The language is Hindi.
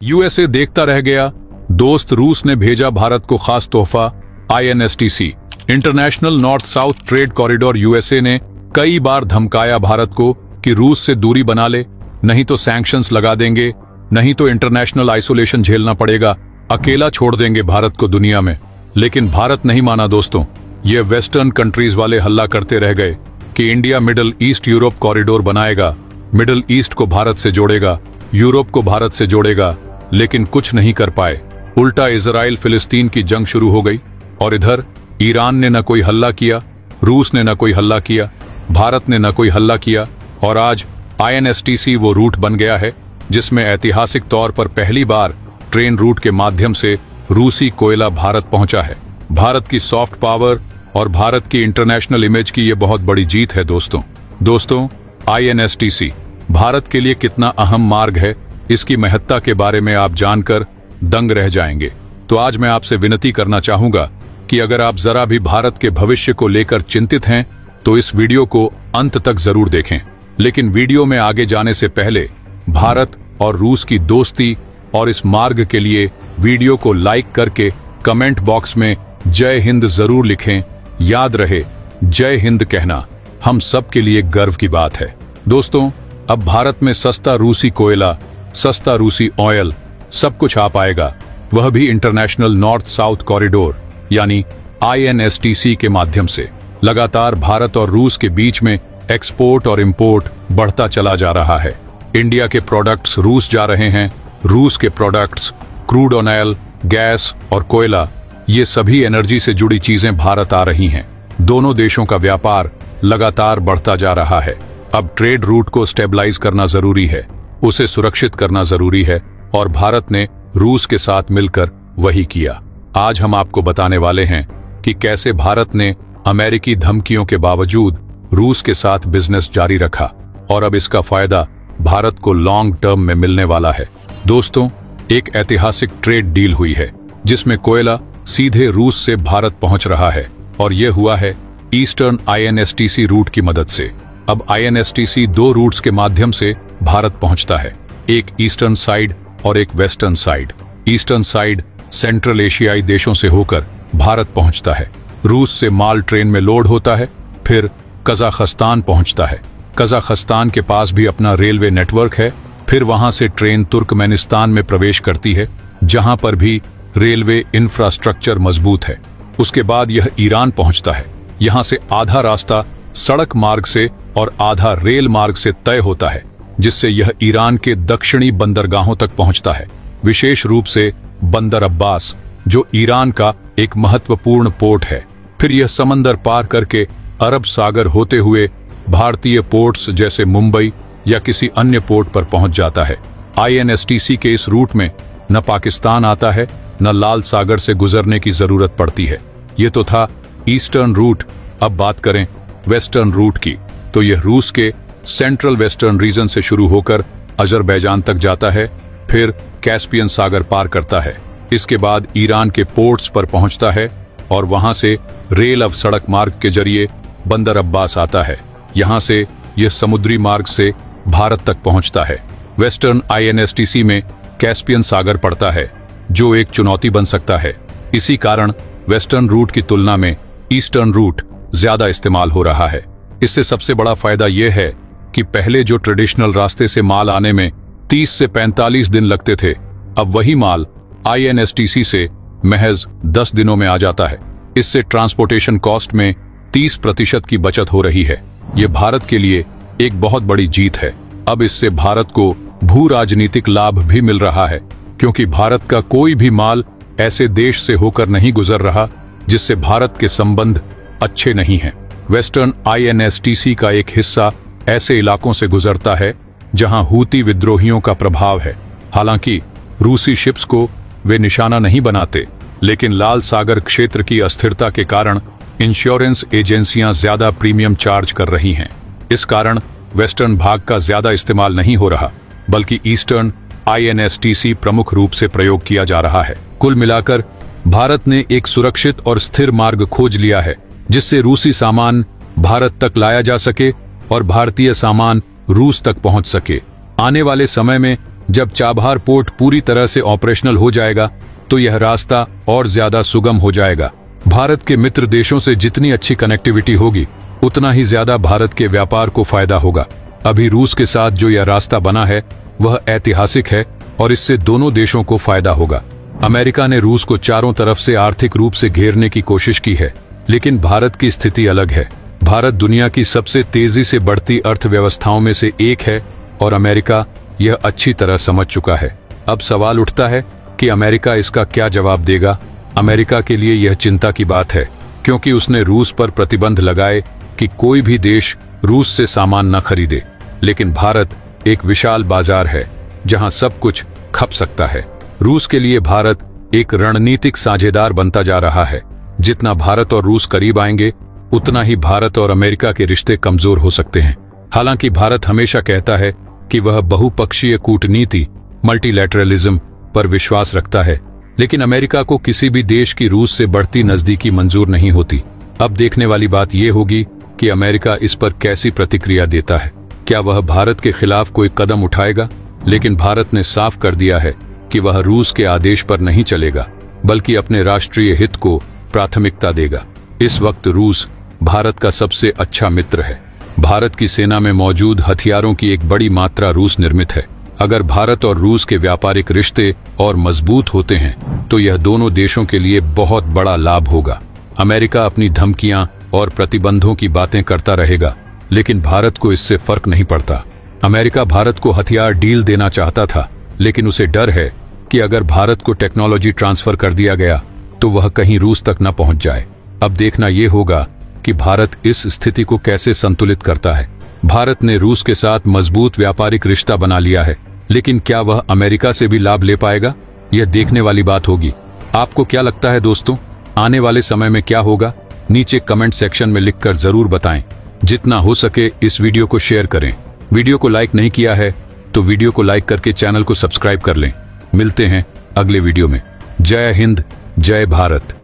यूएसए देखता रह गया। दोस्त रूस ने भेजा भारत को खास तोहफा INSTC international north south trade corridor. USA ने कई बार धमकाया भारत को कि रूस से दूरी बना ले, नहीं तो सैंक्शंस लगा देंगे, नहीं तो इंटरनेशनल आइसोलेशन झेलना पड़ेगा, अकेला छोड़ देंगे भारत को दुनिया में। लेकिन भारत नहीं माना दोस्तों। ये वेस्टर्न कंट्रीज वाले हल्ला करते रह गए कि India middle east Europe corridor बनाएगा, मिडल ईस्ट को भारत से जोड़ेगा, यूरोप को भारत से जोड़ेगा, लेकिन कुछ नहीं कर पाए। उल्टा इजराइल फिलिस्तीन की जंग शुरू हो गई और इधर ईरान ने न कोई हल्ला किया, रूस ने न कोई हल्ला किया, भारत ने न कोई हल्ला किया। और आज INSTC वो रूट बन गया है जिसमें ऐतिहासिक तौर पर पहली बार ट्रेन रूट के माध्यम से रूसी कोयला भारत पहुंचा है। भारत की सॉफ्ट पावर और भारत की इंटरनेशनल इमेज की ये बहुत बड़ी जीत है दोस्तों INSTC भारत के लिए कितना अहम मार्ग है, इसकी महत्ता के बारे में आप जानकर दंग रह जाएंगे। तो आज मैं आपसे विनती करना चाहूंगा कि अगर आप जरा भी भारत के भविष्य को लेकर चिंतित हैं तो इस वीडियो को अंत तक जरूर देखें। लेकिन वीडियो में आगे जाने से पहले भारत और रूस की दोस्ती और इस मार्ग के लिए वीडियो को लाइक करके कमेंट बॉक्स में जय हिंद जरूर लिखें। याद रहे, जय हिंद कहना हम सब के लिए गर्व की बात है। दोस्तों, अब भारत में सस्ता रूसी कोयला, सस्ता रूसी ऑयल सब कुछ आ पाएगा, वह भी इंटरनेशनल नॉर्थ साउथ कॉरिडोर यानी INSTC के माध्यम से। लगातार भारत और रूस के बीच में एक्सपोर्ट और इंपोर्ट बढ़ता चला जा रहा है। इंडिया के प्रोडक्ट्स रूस जा रहे हैं, रूस के प्रोडक्ट्स क्रूड ऑयल, गैस और कोयला, ये सभी एनर्जी से जुड़ी चीजें भारत आ रही हैं। दोनों देशों का व्यापार लगातार बढ़ता जा रहा है। अब ट्रेड रूट को स्टेबलाइज करना जरूरी है, उसे सुरक्षित करना जरूरी है और भारत ने रूस के साथ मिलकर वही किया। आज हम आपको बताने वाले हैं कि कैसे भारत ने अमेरिकी धमकियों के बावजूद रूस के साथ बिजनेस जारी रखा और अब इसका फायदा भारत को लॉन्ग टर्म में मिलने वाला है। दोस्तों, एक ऐतिहासिक ट्रेड डील हुई है जिसमें कोयला सीधे रूस से भारत पहुंच रहा है और यह हुआ है ईस्टर्न INSTC रूट की मदद से। अब INSTC दो रूट्स के माध्यम से भारत पहुंचता है, एक ईस्टर्न साइड और एक western side. Eastern side central एशियाई देशों से होकर भारत पहुंचता है। रूस से माल ट्रेन में लोड होता है, फिर कजाखस्तान पहुंचता है। कजाखस्तान के पास भी अपना रेलवे नेटवर्क है। फिर वहां से ट्रेन तुर्कमेनिस्तान में प्रवेश करती है, जहां पर भी रेलवे इंफ्रास्ट्रक्चर मजबूत है। उसके बाद यह ईरान पहुंचता है। यहां से आधा रास्ता सड़क मार्ग से और आधा रेल मार्ग से तय होता है, जिससे यह ईरान के दक्षिणी बंदरगाहों तक पहुंचता है, विशेष रूप से बंदर अब्बास, जो ईरान का एक महत्वपूर्ण पोर्ट है। फिर यह समंदर पार करके अरब सागर होते हुए भारतीय पोर्ट्स जैसे मुंबई या किसी अन्य पोर्ट पर पहुंच जाता है। INSTC के इस रूट में न पाकिस्तान आता है, न लाल सागर से गुजरने की जरूरत पड़ती है। ये तो था ईस्टर्न रूट। अब बात करें वेस्टर्न रूट की, तो यह रूस के सेंट्रल वेस्टर्न रीजन से शुरू होकर अजरबैजान तक जाता है, फिर कैस्पियन सागर पार करता है, इसके बाद ईरान के पोर्ट्स पर पहुंचता है और वहां से रेल अब सड़क मार्ग के जरिए बंदर अब्बास आता है। यहां से यह समुद्री मार्ग से भारत तक पहुंचता है। वेस्टर्न INSTC में कैस्पियन सागर पड़ता है, जो एक चुनौती बन सकता है। इसी कारण वेस्टर्न रूट की तुलना में ईस्टर्न रूट ज्यादा इस्तेमाल हो रहा है। इससे सबसे बड़ा फायदा यह है कि पहले जो ट्रेडिशनल रास्ते से माल आने में 30 से 45 दिन लगते थे, अब वही माल INSTC से महज 10 दिनों में आ जाता है। इससे ट्रांसपोर्टेशन कॉस्ट में 30% की बचत हो रही है। ये भारत के लिए एक बहुत बड़ी जीत है। अब इससे भारत को भू राजनीतिक लाभ भी मिल रहा है, क्योंकि भारत का कोई भी माल ऐसे देश से होकर नहीं गुजर रहा जिससे भारत के संबंध अच्छे नहीं हैं। वेस्टर्न INSTC का एक हिस्सा ऐसे इलाकों से गुजरता है जहां हूती विद्रोहियों का प्रभाव है। हालांकि रूसी शिप्स को वे निशाना नहीं बनाते, लेकिन लाल सागर क्षेत्र की अस्थिरता के कारण इंश्योरेंस एजेंसियां ज्यादा प्रीमियम चार्ज कर रही हैं। इस कारण वेस्टर्न भाग का ज्यादा इस्तेमाल नहीं हो रहा, बल्कि ईस्टर्न INSTC प्रमुख रूप से प्रयोग किया जा रहा है। कुल मिलाकर भारत ने एक सुरक्षित और स्थिर मार्ग खोज लिया है, जिससे रूसी सामान भारत तक लाया जा सके और भारतीय सामान रूस तक पहुंच सके। आने वाले समय में जब चाबहार पोर्ट पूरी तरह से ऑपरेशनल हो जाएगा तो यह रास्ता और ज्यादा सुगम हो जाएगा। भारत के मित्र देशों से जितनी अच्छी कनेक्टिविटी होगी उतना ही ज्यादा भारत के व्यापार को फायदा होगा। अभी रूस के साथ जो यह रास्ता बना है वह ऐतिहासिक है और इससे दोनों देशों को फायदा होगा। अमेरिका ने रूस को चारों तरफ से आर्थिक रूप से घेरने की कोशिश की है, लेकिन भारत की स्थिति अलग है। भारत दुनिया की सबसे तेजी से बढ़ती अर्थव्यवस्थाओं में से एक है और अमेरिका यह अच्छी तरह समझ चुका है। अब सवाल उठता है कि अमेरिका इसका क्या जवाब देगा। अमेरिका के लिए यह चिंता की बात है, क्योंकि उसने रूस पर प्रतिबंध लगाए कि कोई भी देश रूस से सामान न खरीदे। लेकिन भारत एक विशाल बाजार है जहां सब कुछ खप सकता है। रूस के लिए भारत एक रणनीतिक साझेदार बनता जा रहा है। जितना भारत और रूस करीब आएंगे उतना ही भारत और अमेरिका के रिश्ते कमजोर हो सकते हैं। हालांकि भारत हमेशा कहता है कि वह बहुपक्षीय कूटनीति मल्टीलैटरलिज्म पर विश्वास रखता है, लेकिन अमेरिका को किसी भी देश की रूस से बढ़ती नजदीकी मंजूर नहीं होती। अब देखने वाली बात यह होगी कि अमेरिका इस पर कैसी प्रतिक्रिया देता है। क्या वह भारत के खिलाफ कोई कदम उठाएगा? लेकिन भारत ने साफ कर दिया है कि वह रूस के आदेश पर नहीं चलेगा, बल्कि अपने राष्ट्रीय हित को प्राथमिकता देगा। इस वक्त रूस भारत का सबसे अच्छा मित्र है। भारत की सेना में मौजूद हथियारों की एक बड़ी मात्रा रूस निर्मित है। अगर भारत और रूस के व्यापारिक रिश्ते और मजबूत होते हैं तो यह दोनों देशों के लिए बहुत बड़ा लाभ होगा। अमेरिका अपनी धमकियां और प्रतिबंधों की बातें करता रहेगा, लेकिन भारत को इससे फर्क नहीं पड़ता। अमेरिका भारत को हथियार डील देना चाहता था, लेकिन उसे डर है कि अगर भारत को टेक्नोलॉजी ट्रांसफर कर दिया गया तो वह कहीं रूस तक न पहुंच जाए। अब देखना यह होगा कि भारत इस स्थिति को कैसे संतुलित करता है। भारत ने रूस के साथ मजबूत व्यापारिक रिश्ता बना लिया है, लेकिन क्या वह अमेरिका से भी लाभ ले पाएगा? यह देखने वाली बात होगी। आपको क्या लगता है दोस्तों, आने वाले समय में क्या होगा? नीचे कमेंट सेक्शन में लिखकर जरूर बताएं। जितना हो सके इस वीडियो को शेयर करें। वीडियो को लाइक नहीं किया है तो वीडियो को लाइक करके चैनल को सब्सक्राइब कर लें। मिलते हैं अगले वीडियो में। जय हिंद, जय भारत।